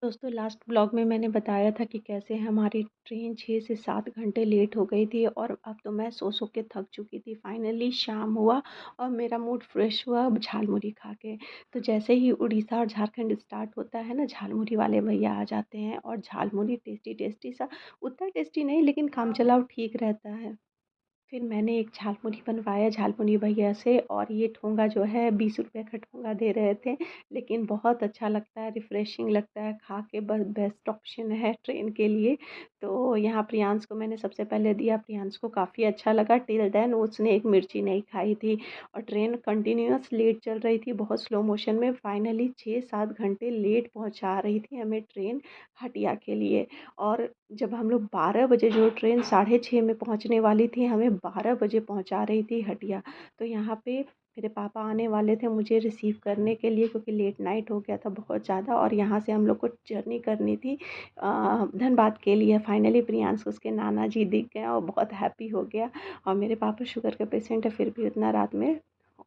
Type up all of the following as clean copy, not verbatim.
दोस्तों last blog में मैंने बताया था कि कैसे हमारी ट्रेन 6 से 7 घंटे लेट हो गई थी और अब तो मैं सो के थक चुकी थी। फाइनली शाम हुआ और मेरा मूड फ्रेश हुआ अब झालमुड़ी खा के। तो जैसे ही उड़ीसा और झारखंड स्टार्ट होता है ना, झालमुड़ी वाले भैया आ जाते हैं और झालमुड़ी टेस्टी टेस्टी सा, उतना टेस्टी नहीं लेकिन काम चलाओ ठीक रहता है। फिर मैंने एक झालमुड़ी बनवाया झालमुड़ी भैया से और ये ठोंगा जो है 20 रुपए का ठोंगा दे रहे थे। लेकिन बहुत अच्छा लगता है, रिफ़्रेशिंग लगता है खा के, बस बेस्ट ऑप्शन है ट्रेन के लिए। तो यहाँ प्रियांश को मैंने सबसे पहले दिया, प्रियांश को काफ़ी अच्छा लगा। टिल देन उसने एक मिर्ची नहीं खाई थी और ट्रेन कंटिन्यूअस लेट चल रही थी, बहुत स्लो मोशन में। फाइनली 6-7 घंटे लेट पहुँचा रही थी हमें ट्रेन हटिया के लिए। और जब हम लोग 12 बजे, जो ट्रेन 6:30 में पहुंचने वाली थी, हमें 12 बजे पहुंचा रही थी हटिया। तो यहाँ पे मेरे पापा आने वाले थे मुझे रिसीव करने के लिए, क्योंकि लेट नाइट हो गया था बहुत ज़्यादा और यहाँ से हम लोग को जर्नी करनी थी धनबाद के लिए। फाइनली प्रियांश उसके नाना जी दिख गए और बहुत हैप्पी हो गया। और मेरे पापा शुगर के पेशेंट है, फिर भी उतना रात में,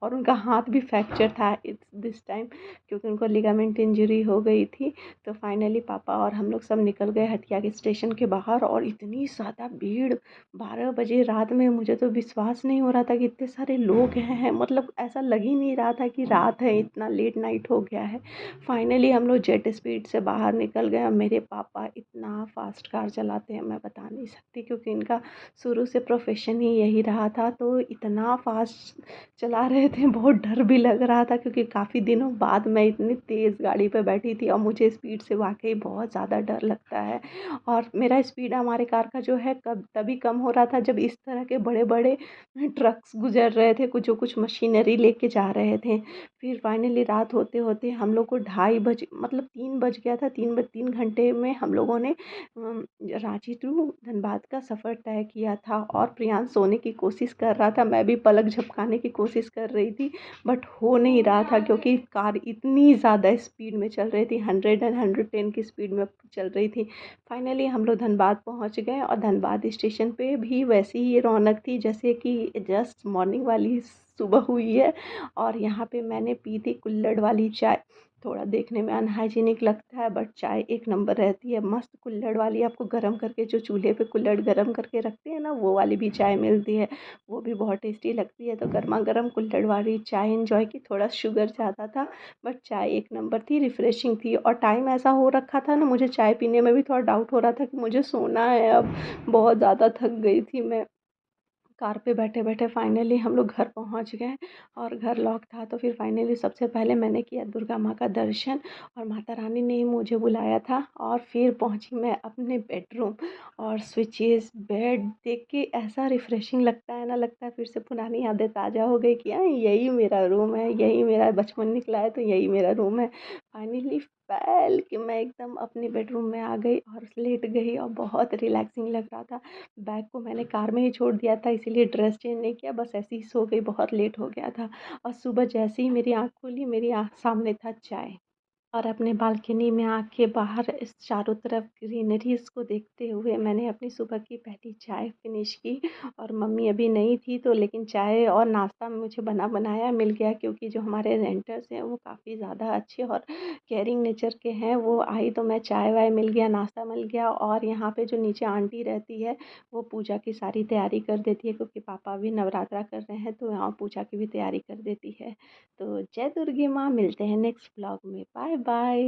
और उनका हाथ भी फ्रैक्चर था दिस टाइम, क्योंकि उनको लिगामेंट इंजरी हो गई थी। तो फाइनली पापा और हम लोग सब निकल गए हटिया के स्टेशन के बाहर। और इतनी ज़्यादा भीड़, 12 बजे रात में, मुझे तो विश्वास नहीं हो रहा था कि इतने सारे लोग हैं। मतलब ऐसा लग ही नहीं रहा था कि रात है, इतना लेट नाइट हो गया है। फाइनली हम लोग जेट स्पीड से बाहर निकल गए और मेरे पापा इतना फास्ट कार चलाते हैं मैं बता नहीं सकती, क्योंकि इनका शुरू से प्रोफेशन ही यही रहा था। तो इतना फास्ट चला रहे थे, बहुत डर भी लग रहा था, क्योंकि काफ़ी दिनों बाद मैं इतनी तेज़ गाड़ी पे बैठी थी और मुझे स्पीड से वाक़ई बहुत ज़्यादा डर लगता है। और मेरा स्पीड हमारे कार का जो है कब तभी कम हो रहा था जब इस तरह के बड़े-बड़े ट्रक्स गुज़र रहे थे, कुछ मशीनरी लेके जा रहे थे। फिर फाइनली रात होते-होते हम लोग को ढाई बज, मतलब 3 बज गया था। 3 घंटे में हम लोगों ने रांची टू धनबाद का सफ़र तय किया था। और प्रियांश सोने की कोशिश कर रहा था, मैं भी पलक झपकाने की कोशिश कर रही थी, बट हो नहीं रहा था, क्योंकि कार इतनी ज़्यादा स्पीड में चल रही थी, 100 एंड 110 की स्पीड में चल रही थी। फाइनली हम लोग धनबाद पहुंच गए और धनबाद स्टेशन पे भी वैसी ही रौनक थी जैसे कि जस्ट मॉर्निंग वाली सुबह हुई है। और यहाँ पे मैंने पी थी कुल्हड़ वाली चाय। थोड़ा देखने में अनहाइजीनिक लगता है, बट चाय एक नंबर रहती है, मस्त कुल्हड़ वाली। आपको गर्म करके, जो चूल्हे पे कुल्हड़ गर्म करके रखते हैं ना, वो वाली भी चाय मिलती है, वो भी बहुत टेस्टी लगती है। तो गर्मा गर्म कुल्हड़ वाली चाय एंजॉय की। थोड़ा शुगर ज़्यादा था, बट चाय एक नंबर थी, रिफ़्रेशिंग थी। और टाइम ऐसा हो रखा था ना, मुझे चाय पीने में भी थोड़ा डाउट हो रहा था कि मुझे सोना है अब, बहुत ज़्यादा थक गई थी मैं। कार पे बैठे-बैठे फाइनली हम लोग घर पहुँच गए और घर लॉक था। तो फिर फाइनली सबसे पहले मैंने किया दुर्गा माँ का दर्शन, और माता रानी ने ही मुझे बुलाया था। और फिर पहुँची मैं अपने बेडरूम, और स्विचेस, बेड देख के ऐसा रिफ्रेशिंग लगता है ना, लगता है फिर से पुरानी यादें ताज़ा हो गई कि हाँ, यही मेरा रूम है, यही मेरा बचपन निकला है, तो यही मेरा रूम है। फाइनली फैल के मैं एकदम अपने बेडरूम में आ गई और लेट गई और बहुत रिलैक्सिंग लग रहा था। बैग को मैंने कार में ही छोड़ दिया था, इसीलिए ड्रेस चेंज नहीं किया, बस ऐसे ही सो गई, बहुत लेट हो गया था। और सुबह जैसे ही मेरी आँख खुली, मेरी आँख सामने था चाय। और अपने बालकनी में आके बाहर इस चारों तरफ ग्रीनरीज को देखते हुए मैंने अपनी सुबह की पहली चाय फिनिश की। और मम्मी अभी नहीं थी, तो लेकिन चाय और नाश्ता मुझे बना बनाया मिल गया, क्योंकि जो हमारे रेंटर्स हैं वो काफ़ी ज़्यादा अच्छे और केयरिंग नेचर के हैं। वो आई तो मैं चाय वाय मिल गया, नाश्ता मिल गया। और यहाँ पे जो नीचे आंटी रहती है, वो पूजा की सारी तैयारी कर देती है, क्योंकि पापा भी नवरात्रा कर रहे हैं, तो यहाँ पूजा की भी तैयारी कर देती है। तो जय दुर्गे माँ, मिलते हैं नेक्स्ट ब्लॉग में, बाय बाय।